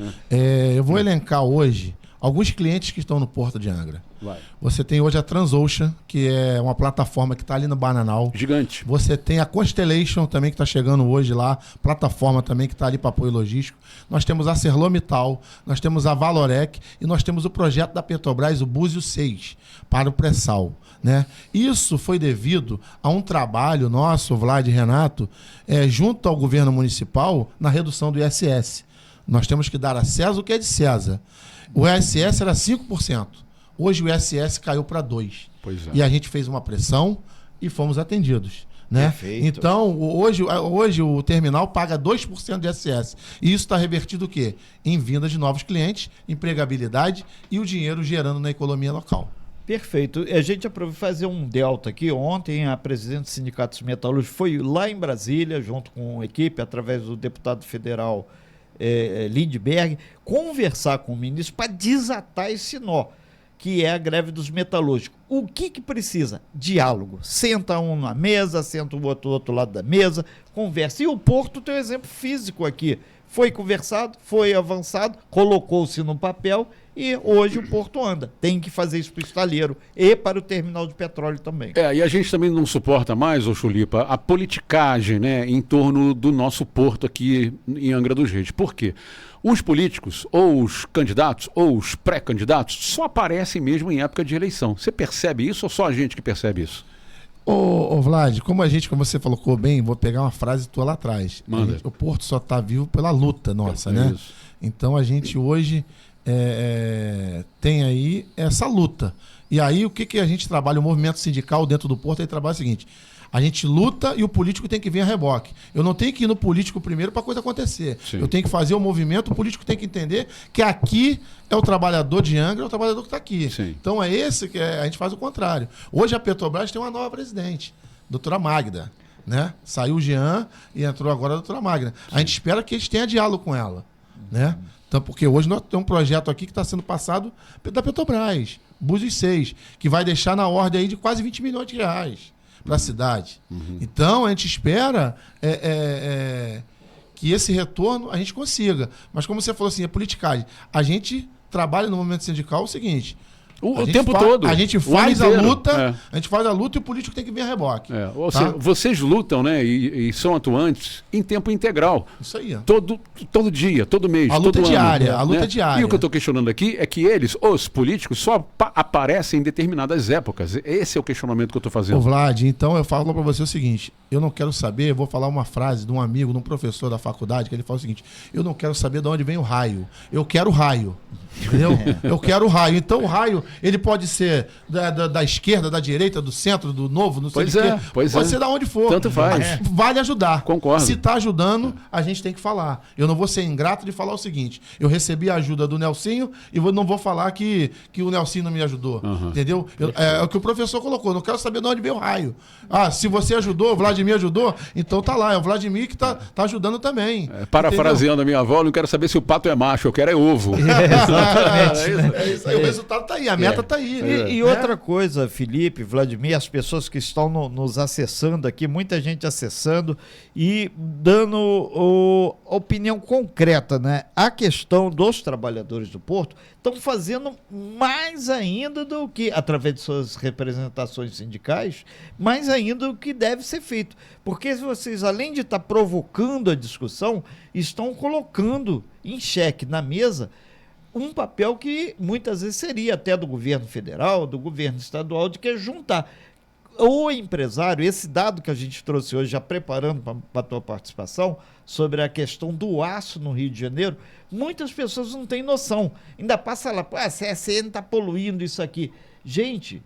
Speaker 4: eu vou elencar hoje alguns clientes que estão no Porto de Angra. Você tem hoje a Transocean, que é uma plataforma que está ali no Bananal.
Speaker 2: Gigante.
Speaker 4: Você tem a Constellation também, que está chegando hoje lá. Plataforma também que está ali para apoio logístico. Nós temos a ArcelorMittal, nós temos a Valorec e nós temos o projeto da Petrobras, o Búzios 6, para o pré-sal. Né? Isso foi devido a um trabalho nosso, Vlad e Renato, junto ao governo municipal, na redução do ISS. Nós temos que dar a César o que é de César. O ISS era 5%. Hoje o ISS caiu para 2%. E a gente fez uma pressão e fomos atendidos. Né?
Speaker 3: Perfeito.
Speaker 4: Então, hoje o terminal paga 2% de ISS. E isso está revertido o quê? Em vinda de novos clientes, empregabilidade e o dinheiro gerando na economia local.
Speaker 3: Perfeito. A gente aproveitou fazer um delta aqui. Ontem a presidente do Sindicato dos Metalúrgicos foi lá em Brasília, junto com a equipe, através do deputado federal Lindbergh, conversar com o ministro para desatar esse nó, que é a greve dos metalúrgicos. O que precisa? Diálogo. Senta um na mesa, senta o outro do outro lado da mesa, conversa. E o Porto tem um exemplo físico aqui. Foi conversado, foi avançado, colocou-se no papel e hoje o porto anda. Tem que fazer isso para o estaleiro e para o terminal de petróleo também.
Speaker 2: E a gente também não suporta mais, ô Chulipa, a politicagem, né, em torno do nosso porto aqui em Angra dos Reis. Por quê? Os políticos, ou os candidatos, ou os pré-candidatos, só aparecem mesmo em época de eleição. Você percebe isso ou só a gente que percebe isso?
Speaker 4: Ô Vlad, como você colocou bem, vou pegar uma frase tua lá atrás.
Speaker 2: Manda.
Speaker 4: O Porto só está vivo pela luta nossa, né?
Speaker 2: Isso.
Speaker 4: Então a gente hoje tem aí essa luta. E aí o que a gente trabalha, o movimento sindical dentro do Porto, aí trabalha o seguinte: a gente luta e o político tem que vir a reboque. Eu não tenho que ir no político primeiro para a coisa acontecer.
Speaker 2: Sim.
Speaker 4: Eu tenho que fazer o movimento, o político tem que entender que aqui é o trabalhador de Angra, é o trabalhador que está aqui.
Speaker 2: Sim.
Speaker 4: Então é esse que a gente faz o contrário. Hoje a Petrobras tem uma nova presidente, doutora Magda, né? Saiu o Jean e entrou agora a doutora Magda. A gente espera que eles tenham diálogo com ela, né? Então, porque hoje nós temos um projeto aqui que está sendo passado da Petrobras, Búzios 6, que vai deixar na ordem aí de quase 20 milhões de reais para a cidade. Então, a gente espera que esse retorno a gente consiga. Mas como você falou assim, a politicagem. A gente trabalha no movimento sindical o seguinte:
Speaker 2: O tempo todo.
Speaker 4: A gente
Speaker 2: o
Speaker 4: faz a
Speaker 2: ano inteiro.
Speaker 4: luta, a gente faz a luta e o político tem que vir a reboque.
Speaker 2: Ou seja, vocês lutam, né, e são atuantes em tempo integral.
Speaker 4: Isso aí. Ó.
Speaker 2: Todo dia, todo mês,
Speaker 4: A luta
Speaker 2: todo
Speaker 4: é diária,
Speaker 2: ano,
Speaker 4: a luta
Speaker 2: né?
Speaker 4: é diária.
Speaker 2: E o que eu estou questionando aqui é que eles, os políticos, só aparecem em determinadas épocas. Esse é o questionamento que eu estou fazendo.
Speaker 4: Ô Vlad, então eu falo para você o seguinte: eu não quero saber, eu vou falar uma frase de um amigo, de um professor da faculdade, que ele fala o seguinte: eu não quero saber de onde vem o raio, eu quero o raio. Entendeu? Eu quero o raio. Então o raio, ele pode ser da esquerda, da direita, do centro, do novo, não sei
Speaker 2: Pois
Speaker 4: o
Speaker 2: é,
Speaker 4: quê.
Speaker 2: pois
Speaker 4: Pode
Speaker 2: é.
Speaker 4: ser da onde for.
Speaker 2: Tanto faz.
Speaker 4: Mas vale ajudar.
Speaker 2: Concordo.
Speaker 4: Se está ajudando, a gente tem que falar. Eu não vou ser ingrato de falar o seguinte: eu recebi a ajuda do Nelsinho e não vou falar que o Nelsinho não me ajudou. Entendeu? É o que o professor colocou. Não quero saber de onde veio o raio. Ah, se você ajudou, o Vladimir ajudou, então tá lá. É o Vladimir que tá ajudando também.
Speaker 2: Parafraseando a minha avó, eu não quero saber se o pato é macho, eu quero ovo.
Speaker 3: Exatamente.
Speaker 4: É isso aí, o resultado tá aí, a meta tá aí.
Speaker 3: E outra coisa, Felipe, Vladimir, as pessoas que estão nos acessando aqui, muita gente acessando e dando opinião concreta, né? A questão dos trabalhadores do Porto estão fazendo mais ainda do que, através de suas representações sindicais, mais ainda do que deve ser feito. Porque vocês, além de estar provocando a discussão, estão colocando em xeque na mesa um papel que muitas vezes seria até do governo federal, do governo estadual, de que é juntar o empresário. Esse dado que a gente trouxe hoje, já preparando para a tua participação, sobre a questão do aço no Rio de Janeiro, muitas pessoas não têm noção. Ainda passa lá, a CSN está poluindo isso aqui. Gente,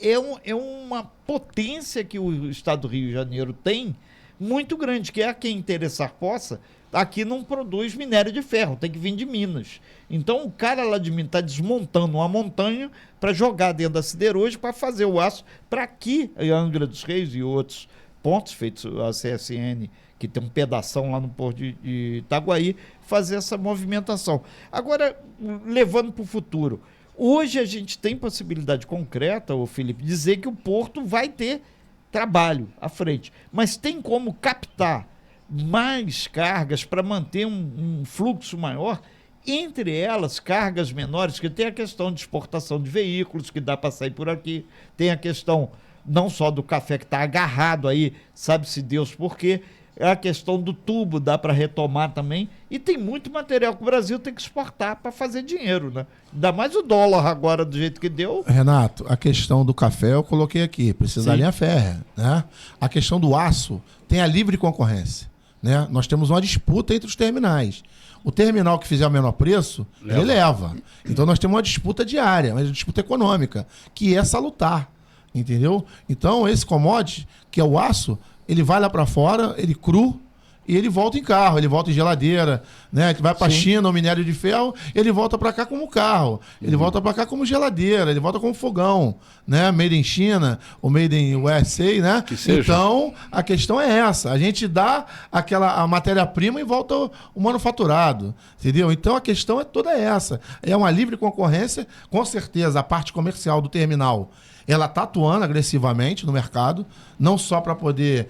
Speaker 3: é uma potência que o estado do Rio de Janeiro tem, muito grande, que é a quem interessar possa. Aqui não produz minério de ferro, tem que vir de Minas. Então o cara lá de Minas está desmontando uma montanha para jogar dentro da siderúrgica para fazer o aço para aqui, em Angra dos Reis e outros pontos feitos a CSN, que tem um pedação lá no porto de Itaguaí, fazer essa movimentação. Agora, levando para o futuro, hoje a gente tem possibilidade concreta, o Felipe, dizer que o porto vai ter trabalho à frente, mas tem como captar mais cargas para manter um fluxo maior, entre elas cargas menores, que tem a questão de exportação de veículos, que dá para sair por aqui, tem a questão não só do café que está agarrado aí, sabe-se Deus por quê, a questão do tubo dá para retomar também, e tem muito material que o Brasil tem que exportar para fazer dinheiro, né? Ainda mais o dólar agora do jeito que deu.
Speaker 4: Renato, a questão do café eu coloquei aqui, precisa da linha férrea, né? A questão do aço tem a livre concorrência, né? Nós temos uma disputa entre os terminais. O terminal que fizer o menor preço, ele leva. Então nós temos uma disputa diária, uma disputa econômica, que é salutar, entendeu? Então esse commodity, que é o aço, ele vai lá para fora, ele cru, e ele volta em carro, ele volta em geladeira, né? Vai para a China, o minério de ferro, ele volta para cá como carro, ele volta para cá como geladeira, ele volta como fogão, né? Made in China, ou Made in USA, né? Então, a questão é essa, a gente dá a matéria-prima e volta o manufaturado, entendeu? Então, a questão é toda essa, é uma livre concorrência, com certeza, a parte comercial do terminal, ela está atuando agressivamente no mercado, não só para poder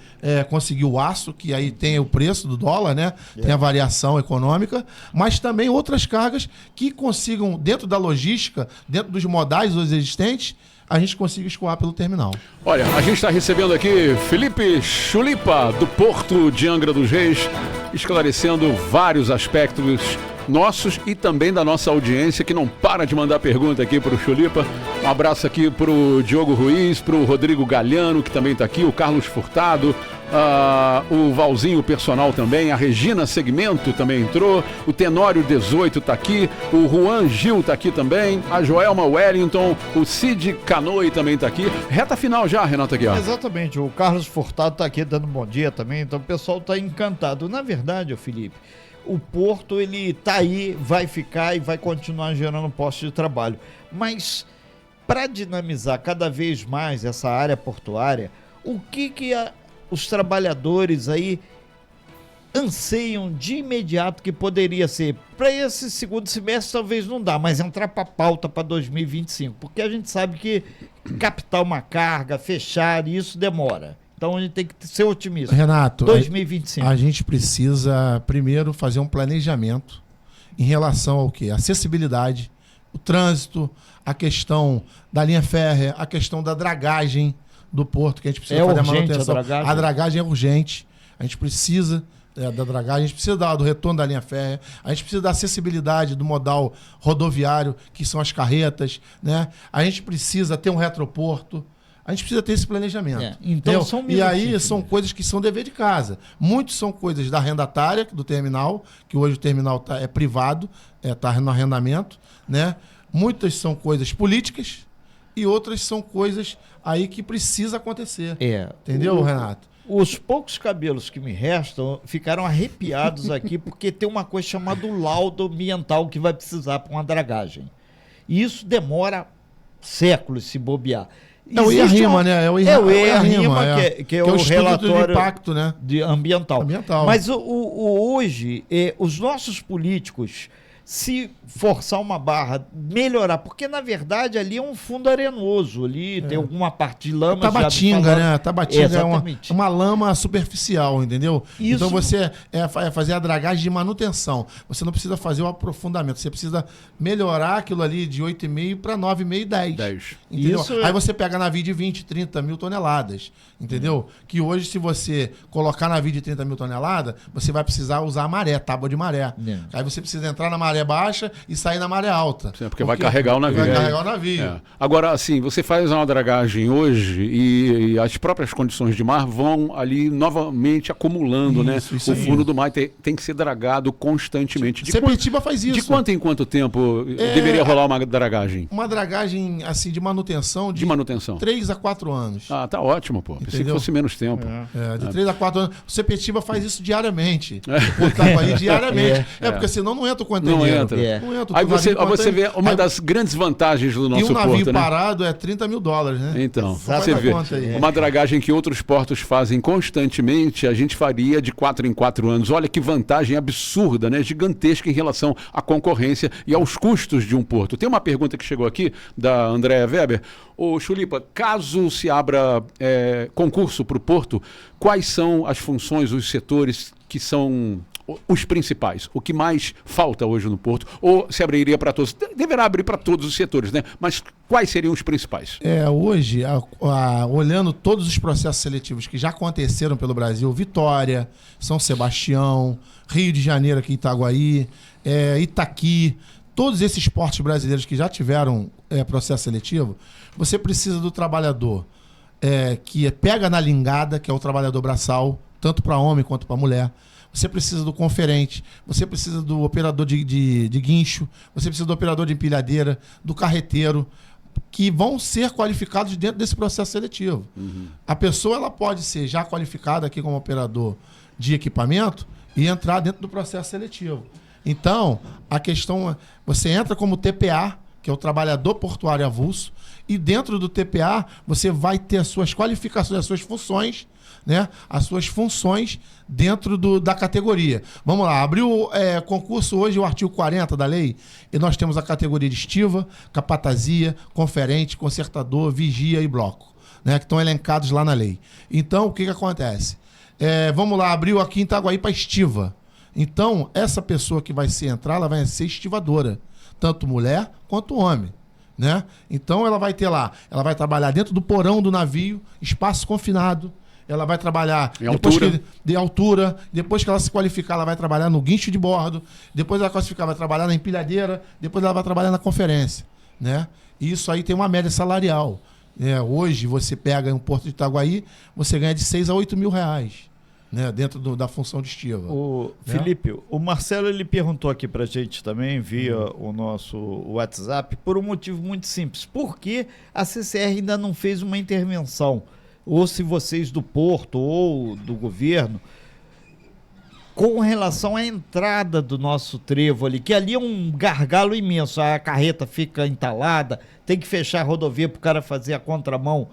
Speaker 4: conseguir o aço, que aí tem o preço do dólar, né? Tem a variação econômica, mas também outras cargas que consigam, dentro da logística, dentro dos modais hoje existentes, a gente consiga escoar pelo terminal.
Speaker 2: Olha, a gente está recebendo aqui Felipe Chulipa, do Porto de Angra dos Reis, esclarecendo vários aspectos nossos e também da nossa audiência, que não para de mandar pergunta aqui para o Chulipa. Um abraço aqui para o Diogo Ruiz, para o Rodrigo Galhano, que também está aqui, o Carlos Furtado, o Valzinho Personal também, a Regina Segmento também entrou, o Tenório 18 está aqui, o Juan Gil está aqui também, a Joelma Wellington, o Cid Canoe também está aqui. Reta final já, Renato Aguiar.
Speaker 3: Exatamente, o Carlos Furtado está aqui dando bom dia também, então o pessoal está encantado. Na verdade, Felipe, o Porto, ele tá aí, vai ficar e vai continuar gerando postos de trabalho. Mas, para dinamizar cada vez mais essa área portuária, o que os trabalhadores aí anseiam de imediato que poderia ser? Para esse segundo semestre talvez não dá, mas entrar para a pauta para 2025, porque a gente sabe que captar uma carga, fechar, isso demora. Então a gente tem que ser otimista.
Speaker 4: Renato,
Speaker 3: 2025.
Speaker 4: A gente precisa primeiro fazer um planejamento em relação ao quê? Acessibilidade, o trânsito, a questão da linha férrea, a questão da dragagem do porto, que a gente precisa fazer a manutenção. A dragagem é urgente. A gente precisa da dragagem, a gente precisa do retorno da linha férrea, a gente precisa da acessibilidade do modal rodoviário, que são as carretas, né? A gente precisa ter um retroporto. A gente precisa ter esse planejamento.
Speaker 3: Então,
Speaker 4: e aí são coisas que são dever de casa. Muitos são coisas da arrendatária do terminal, que hoje o terminal é privado, está no arrendamento, né? Muitas são coisas políticas e outras são coisas aí que precisa acontecer. Entendeu, Renato?
Speaker 3: Os poucos cabelos que me restam ficaram arrepiados aqui, porque tem uma coisa chamada laudo ambiental que vai precisar para uma dragagem. E isso demora séculos se bobear.
Speaker 4: É o IARIMA, né?
Speaker 3: É o IARIMA, que é o relatório
Speaker 4: de impacto, né?
Speaker 3: ambiental. Mas hoje, os nossos políticos, se forçar uma barra, melhorar, porque na verdade ali é um fundo arenoso, ali tem alguma parte de lama.
Speaker 4: Tabatinga, né? Tabatinga é uma lama superficial, entendeu?
Speaker 3: Isso.
Speaker 4: Então você fazer a dragagem de manutenção. Você não precisa fazer o aprofundamento, você precisa melhorar aquilo ali de 8,5 para 9,5 e 10. Entendeu? Aí você pega navio de 20, 30 mil toneladas, entendeu? Que hoje, se você colocar navio de 30 mil toneladas, você vai precisar usar a maré, tábua de maré. Aí você precisa entrar na maré baixa e sair na maré alta.
Speaker 2: Porque vai carregar o navio.
Speaker 4: Vai carregar o navio.
Speaker 2: Agora, assim, você faz uma dragagem hoje e as próprias condições de mar vão ali novamente acumulando, né? O fundo do mar tem que ser dragado constantemente.
Speaker 4: Sepetiba faz isso.
Speaker 2: De quanto em quanto tempo deveria rolar uma dragagem?
Speaker 4: Uma dragagem, assim, de manutenção.
Speaker 2: De manutenção.
Speaker 4: 3 a 4 anos.
Speaker 2: Ah, tá ótimo, pô. Pensei que fosse menos tempo.
Speaker 4: De 3 a 4 anos. O Sepetiba faz isso diariamente. Aí diariamente. Porque senão não entra o quanto
Speaker 2: não entra. Aí você vê uma das grandes vantagens do nosso porto, né? E um navio
Speaker 4: parado é $30 mil, né?
Speaker 2: Então, você vê, uma dragagem que outros portos fazem constantemente, a gente faria de 4 em 4 anos. Olha que vantagem absurda, né? Gigantesca em relação à concorrência e aos custos de um porto. Tem uma pergunta que chegou aqui, da Andréa Weber. Ô, Chulipa, caso se abra concurso para o porto, quais são as funções, os setores que são os principais? O que mais falta hoje no porto? Ou se abriria para todos? Deverá abrir para todos os setores, né? Mas quais seriam os principais?
Speaker 4: Hoje, olhando todos os processos seletivos que já aconteceram pelo Brasil, Vitória, São Sebastião, Rio de Janeiro, aqui em Itaguaí, Itaqui, todos esses portos brasileiros que já tiveram processo seletivo, você precisa do trabalhador que pega na lingada, que é o trabalhador braçal, tanto para homem quanto para mulher. Você precisa do conferente, você precisa do operador de guincho, você precisa do operador de empilhadeira, do carreteiro, que vão ser qualificados dentro desse processo seletivo. A pessoa ela pode ser já qualificada aqui como operador de equipamento e entrar dentro do processo seletivo. Então, a questão, você entra como TPA, que é o trabalhador portuário avulso, e dentro do TPA você vai ter as suas qualificações, as suas funções, né? As suas funções dentro da categoria. Vamos lá, abriu concurso hoje o artigo 40 da lei, e nós temos a categoria de estiva, capatazia, conferente, concertador, vigia e bloco, né? Que estão elencados lá na lei. Então, o que acontece? Vamos lá, abriu aqui em Itaguaí para estiva. Então, essa pessoa que vai entrar, ela vai ser estivadora, tanto mulher quanto homem, né? Então, ela vai ter lá, ela vai trabalhar dentro do porão do navio, espaço confinado, ela vai trabalhar de altura, depois que ela se qualificar, ela vai trabalhar no guincho de bordo, depois ela qualificar, vai trabalhar na empilhadeira, depois ela vai trabalhar na conferência, né? E isso aí tem uma média salarial. Hoje, você pega no Porto de Itaguaí, você ganha de 6 a 8 mil reais. Né, dentro da função de estiva.
Speaker 3: Felipe, o Marcelo ele perguntou aqui pra gente também, via o nosso WhatsApp, por um motivo muito simples. Por que a CCR ainda não fez uma intervenção? Ou se vocês do Porto ou do governo, com relação à entrada do nosso trevo ali, que ali é um gargalo imenso, a carreta fica entalada, tem que fechar a rodovia para o cara fazer a contramão,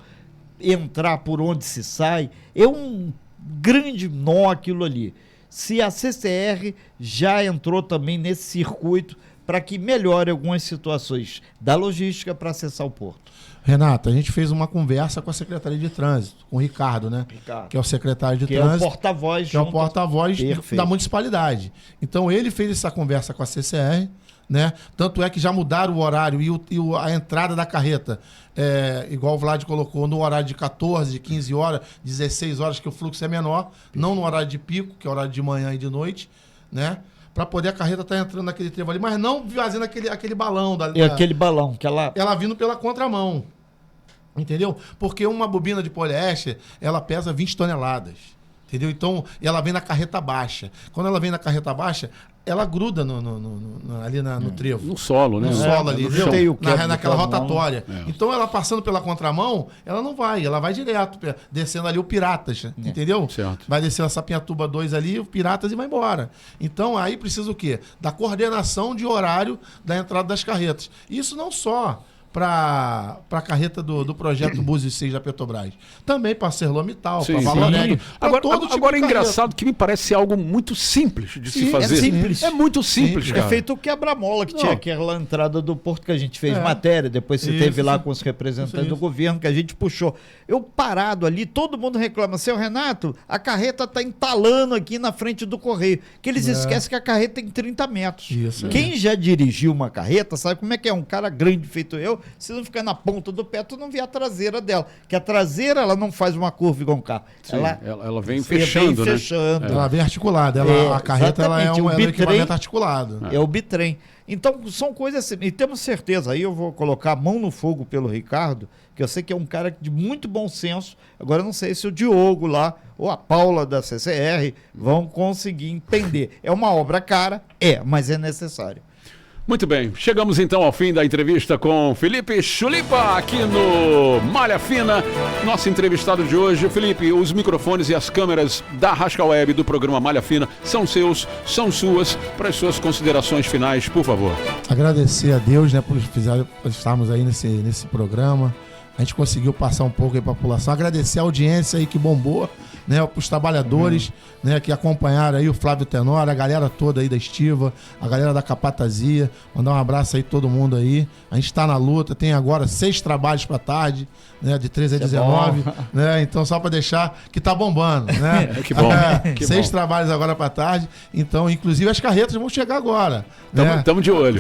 Speaker 3: entrar por onde se sai, é um grande nó aquilo ali. Se a CCR já entrou também nesse circuito para que melhore algumas situações da logística para acessar o porto.
Speaker 4: Renata, a gente fez uma conversa com a Secretaria de Trânsito, com o Ricardo, né? Que é o secretário de Trânsito.
Speaker 3: Que é o porta-voz.
Speaker 4: Que é o porta-voz da municipalidade. Então, ele fez essa conversa com a CCR, né? Tanto é que já mudaram o horário e a entrada da carreta, igual o Vlad colocou, no horário de 14, de 15 horas, 16 horas, que o fluxo é menor, não no horário de pico, que é o horário de manhã e de noite, né? Para poder a carreta estar entrando naquele trevo ali, mas não fazendo aquele balão.
Speaker 3: Aquele balão, que ela
Speaker 4: vindo pela contramão. Entendeu? Porque uma bobina de poliéster, ela pesa 20 toneladas. Entendeu? Então, ela vem na carreta baixa. Quando ela vem na carreta baixa, ela gruda ali no trevo.
Speaker 2: No solo, né?
Speaker 4: No solo ali, entendeu? Naquela rotatória.
Speaker 2: É.
Speaker 4: Então, ela passando pela contramão, ela não vai. Ela vai direto, descendo ali o Piratas, entendeu?
Speaker 2: Certo.
Speaker 4: Vai descer a Sapinhatuba 2 ali, o Piratas, e vai embora. Então, aí precisa o quê? Da coordenação de horário da entrada das carretas. Isso não só para a carreta do projeto Búzios 6 da Petrobras. Também para ArcelorMittal, para Valoreg.
Speaker 2: Agora é engraçado que me parece algo muito simples de se fazer.
Speaker 3: É simples.
Speaker 2: É muito simples, cara.
Speaker 3: É feito o quebra-mola que tinha aquela entrada do porto que a gente fez matéria, depois você teve lá com os representantes do governo que a gente puxou. Eu parado ali, todo mundo reclama, seu Renato, a carreta está entalando aqui na frente do correio, que eles esquecem que a carreta tem 30 metros. Quem já dirigiu uma carreta sabe como é que é, um cara grande feito eu, se não ficar na ponta do pé, tu não vê a traseira dela. Que a traseira, ela não faz uma curva igual um carro.
Speaker 2: Sim, ela vem fechando, né?
Speaker 4: Ela vem articulada. A carreta ela é um equipamento articulado.
Speaker 3: É o bitrem. Então, são coisas assim. E temos certeza, aí eu vou colocar a mão no fogo pelo Ricardo, que eu sei que é um cara de muito bom senso. Agora, eu não sei se o Diogo lá, ou a Paula da CCR, vão conseguir entender. É uma obra cara? Mas é necessário.
Speaker 2: Muito bem, chegamos então ao fim da entrevista com Felipe Chulipa aqui no Malha Fina. Nosso entrevistado de hoje, Felipe, os microfones e as câmeras da Rasca Web do programa Malha Fina são seus, são suas, para as suas considerações finais, por favor.
Speaker 4: Agradecer a Deus, né, por estarmos aí nesse programa. A gente conseguiu passar um pouco aí para a população. Agradecer a audiência aí que bombou, né, para os trabalhadores, né, que acompanharam aí o Flávio Tenório, a galera toda aí da Estiva, a galera da Capatazia. Mandar um abraço aí todo mundo aí. A gente está na luta, tem agora 6 trabalhos para tarde, né, de 13 a 19, né? Então só para deixar que tá bombando, né?
Speaker 2: Que bom.
Speaker 4: 6 trabalhos agora para tarde. Então, inclusive as carretas vão chegar agora.
Speaker 2: Tamo de olho.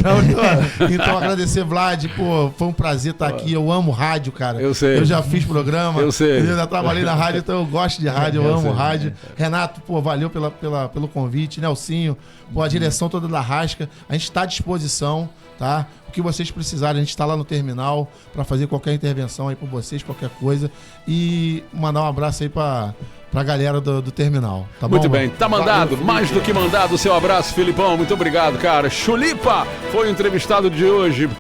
Speaker 4: Então agradecer, Vlad, pô, foi um prazer estar aqui. Eu amo rádio, cara.
Speaker 2: Eu sei.
Speaker 4: Eu já fiz programa.
Speaker 2: Eu sei.
Speaker 4: Eu já trabalhei na rádio, então eu gosto de rádio, eu amo rádio. Renato, pô, valeu pelo convite, Nelsinho, pô, a direção toda da Rasca. A gente está à disposição, tá? O que vocês precisarem, a gente está lá no terminal para fazer qualquer intervenção aí por vocês, qualquer coisa. E mandar um abraço aí pra galera do terminal, tá bom?
Speaker 2: Muito bem, tá mandado, valeu, mais do que mandado o seu abraço, Filipão, muito obrigado, cara. Chulipa foi o entrevistado de hoje.